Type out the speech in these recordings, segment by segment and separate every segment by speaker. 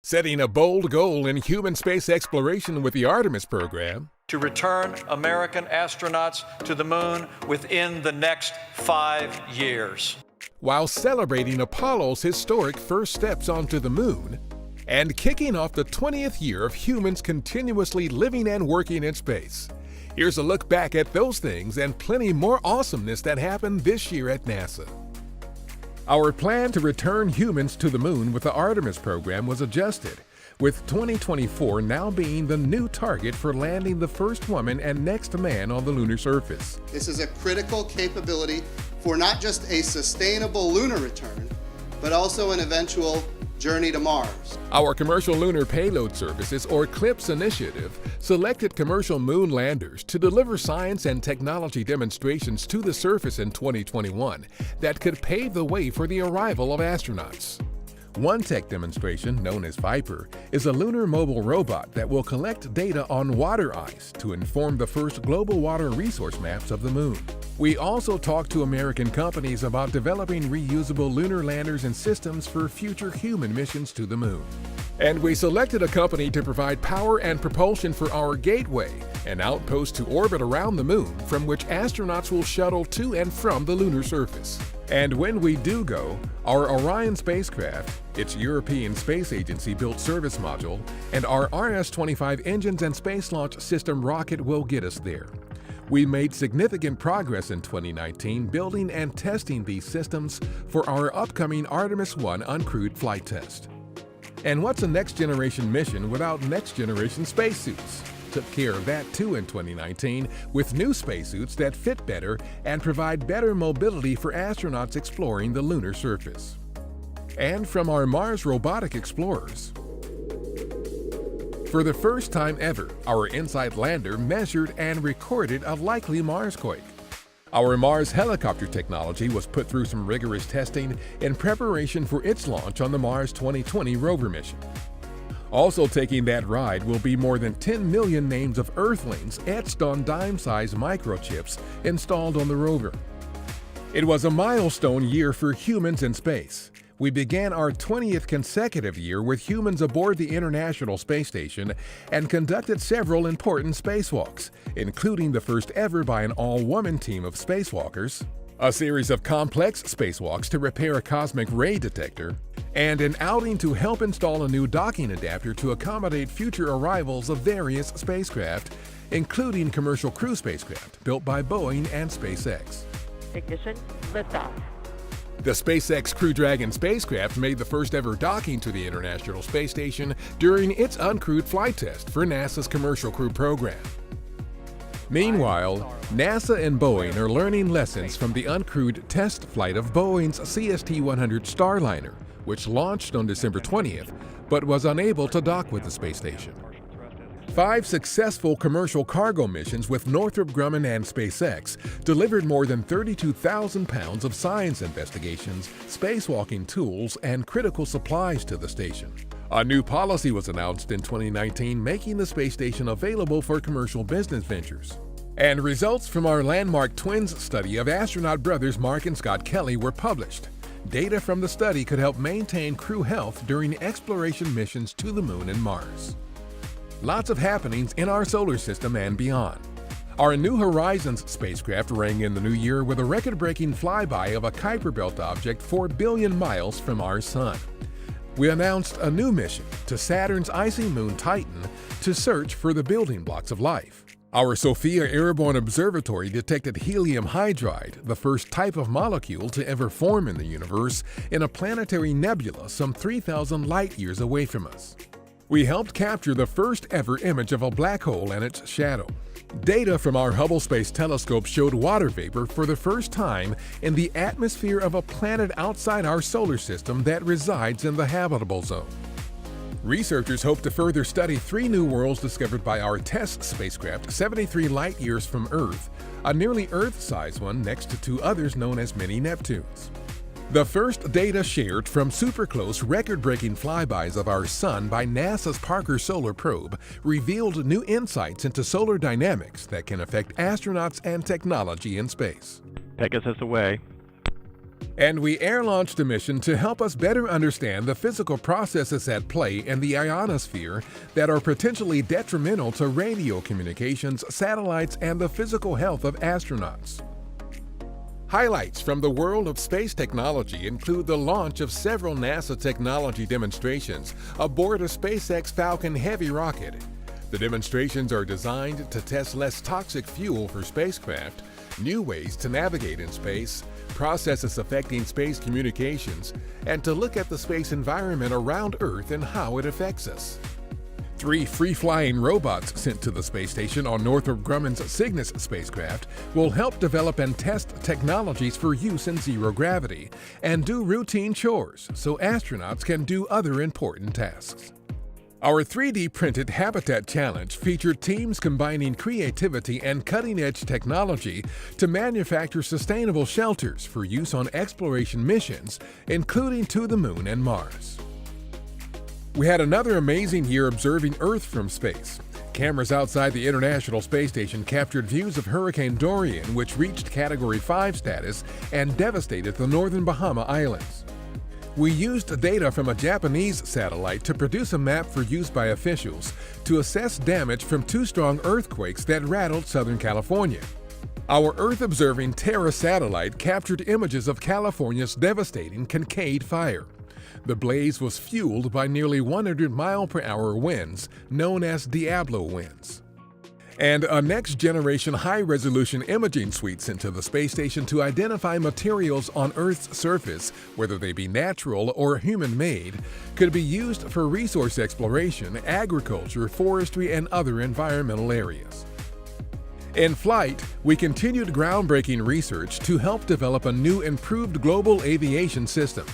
Speaker 1: Setting a bold goal in human space exploration with the Artemis program,
Speaker 2: to return American astronauts to the moon within the next 5 years.
Speaker 1: while celebrating Apollo's historic first steps onto the moon, and kicking off the 20th year of humans continuously living and working in space. Here's a look back at those things and plenty more awesomeness that happened this year at NASA. Our plan to return humans to the moon with the Artemis program was adjusted, with 2024 now being the new target for landing the first woman and next man on the lunar surface.
Speaker 3: This is a critical capability for not just a sustainable lunar return, but also an eventual journey to Mars.
Speaker 1: Our Commercial Lunar Payload Services, or CLPS initiative, selected commercial moon landers to deliver science and technology demonstrations to the surface in 2021 that could pave the way for the arrival of astronauts. One tech demonstration, known as Viper, is a lunar mobile robot that will collect data on water ice to inform the first global water resource maps of the moon. We also talked to American companies about developing reusable lunar landers and systems for future human missions to the moon. And we selected a company to provide power and propulsion for our Gateway, an outpost to orbit around the moon from which astronauts will shuttle to and from the lunar surface. And when we do go, our Orion spacecraft, its European Space Agency-built service module, and our RS-25 engines and Space Launch System rocket will get us there. We made significant progress in 2019 building and testing these systems for our upcoming Artemis I uncrewed flight test. And what's a next-generation mission without next-generation spacesuits? Took care of that too in 2019 with new spacesuits that fit better and provide better mobility for astronauts exploring the lunar surface. And from our Mars robotic explorers, for the first time ever, our InSight lander measured and recorded a likely Marsquake. Our Mars helicopter technology was put through some rigorous testing in preparation for its launch on the Mars 2020 rover mission. Also taking that ride will be more than 10 million names of Earthlings etched on dime-sized microchips installed on the rover. It was a milestone year for humans in space. We began our 20th consecutive year with humans aboard the International Space Station and conducted several important spacewalks, including the first ever by an all-woman team of spacewalkers, a series of complex spacewalks to repair a cosmic ray detector, and an outing to help install a new docking adapter to accommodate future arrivals of various spacecraft, including commercial crew spacecraft built by Boeing and SpaceX.
Speaker 4: Ignition, liftoff.
Speaker 1: The SpaceX Crew Dragon spacecraft made the first ever docking to the International Space Station during its uncrewed flight test for NASA's Commercial Crew program. Meanwhile, NASA and Boeing are learning lessons from the uncrewed test flight of Boeing's CST-100 Starliner, which launched on December 20th, but was unable to dock with the space station. 5 successful commercial cargo missions with Northrop Grumman and SpaceX delivered more than 32,000 pounds of science investigations, spacewalking tools, and critical supplies to the station. A new policy was announced in 2019 making the space station available for commercial business ventures. And results from our landmark twins study of astronaut brothers Mark and Scott Kelly were published. Data from the study could help maintain crew health during exploration missions to the moon and Mars. Lots of happenings in our solar system and beyond. Our New Horizons spacecraft rang in the new year with a record-breaking flyby of a Kuiper Belt object 4 billion miles from our Sun. We announced a new mission to Saturn's icy moon Titan to search for the building blocks of life. Our SOFIA Airborne Observatory detected helium hydride, the first type of molecule to ever form in the universe, in a planetary nebula some 3,000 light-years away from us. We helped capture the first ever image of a black hole and its shadow. Data from our Hubble Space Telescope showed water vapor for the first time in the atmosphere of a planet outside our solar system that resides in the habitable zone. Researchers hope to further study 3 new worlds discovered by our TESS spacecraft 73 light-years from Earth, a nearly Earth-sized one next to 2 others known as mini-Neptunes. The first data shared from super-close, record-breaking flybys of our Sun by NASA's Parker Solar Probe revealed new insights into solar dynamics that can affect astronauts and technology in space.
Speaker 5: Pegasus away.
Speaker 1: And we air-launched a mission to help us better understand the physical processes at play in the ionosphere that are potentially detrimental to radio communications, satellites, and the physical health of astronauts. Highlights from the world of space technology include the launch of several NASA technology demonstrations aboard a SpaceX Falcon Heavy rocket. The demonstrations are designed to test less toxic fuel for spacecraft, new ways to navigate in space, processes affecting space communications, and to look at the space environment around Earth and how it affects us. 3 free-flying robots sent to the space station on Northrop Grumman's Cygnus spacecraft will help develop and test technologies for use in zero gravity and do routine chores so astronauts can do other important tasks. Our 3D printed habitat challenge featured teams combining creativity and cutting-edge technology to manufacture sustainable shelters for use on exploration missions, including to the Moon and Mars. We had another amazing year observing Earth from space. Cameras outside the International Space Station captured views of Hurricane Dorian, which reached Category 5 status and devastated the northern Bahama Islands. We used data from a Japanese satellite to produce a map for use by officials to assess damage from 2 strong earthquakes that rattled Southern California. Our Earth-observing Terra satellite captured images of California's devastating Kincade Fire. The blaze was fueled by nearly 100-mile-per-hour winds known as Diablo winds. And a next-generation high-resolution imaging suite sent to the space station to identify materials on Earth's surface, whether they be natural or human-made, could be used for resource exploration, agriculture, forestry, and other environmental areas. In flight, we continued groundbreaking research to help develop a new improved global aviation system.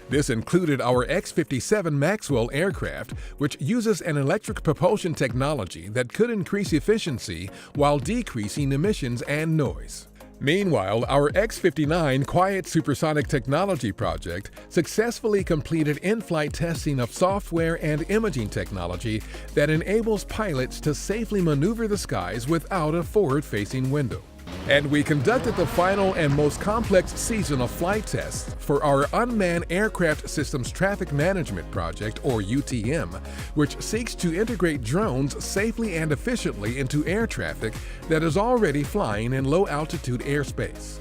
Speaker 1: This included our X-57 Maxwell aircraft, which uses an electric propulsion technology that could increase efficiency while decreasing emissions and noise. Meanwhile, our X-59 Quiet Supersonic Technology project successfully completed in-flight testing of software and imaging technology that enables pilots to safely maneuver the skies without a forward-facing window. And we conducted the final and most complex season of flight tests for our Unmanned Aircraft Systems Traffic Management Project, or UTM, which seeks to integrate drones safely and efficiently into air traffic that is already flying in low-altitude airspace.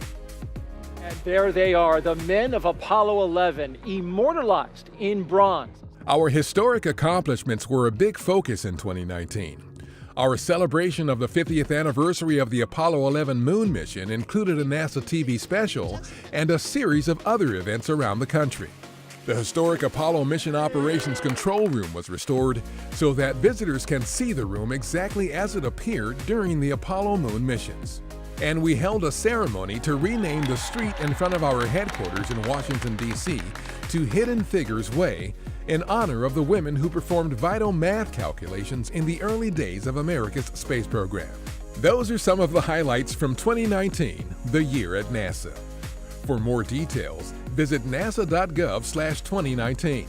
Speaker 5: And there they are, the men of Apollo 11, immortalized in bronze.
Speaker 1: Our historic accomplishments were a big focus in 2019. Our celebration of the 50th anniversary of the Apollo 11 moon mission included a NASA TV special and a series of other events around the country. The historic Apollo Mission Operations Control Room was restored so that visitors can see the room exactly as it appeared during the Apollo moon missions. And we held a ceremony to rename the street in front of our headquarters in Washington, D.C. to Hidden Figures Way, in honor of the women who performed vital math calculations in the early days of America's space program. Those are some of the highlights from 2019, the year at NASA. For more details, visit nasa.gov/2019.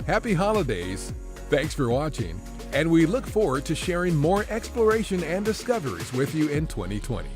Speaker 1: Happy holidays, thanks for watching, and we look forward to sharing more exploration and discoveries with you in 2020.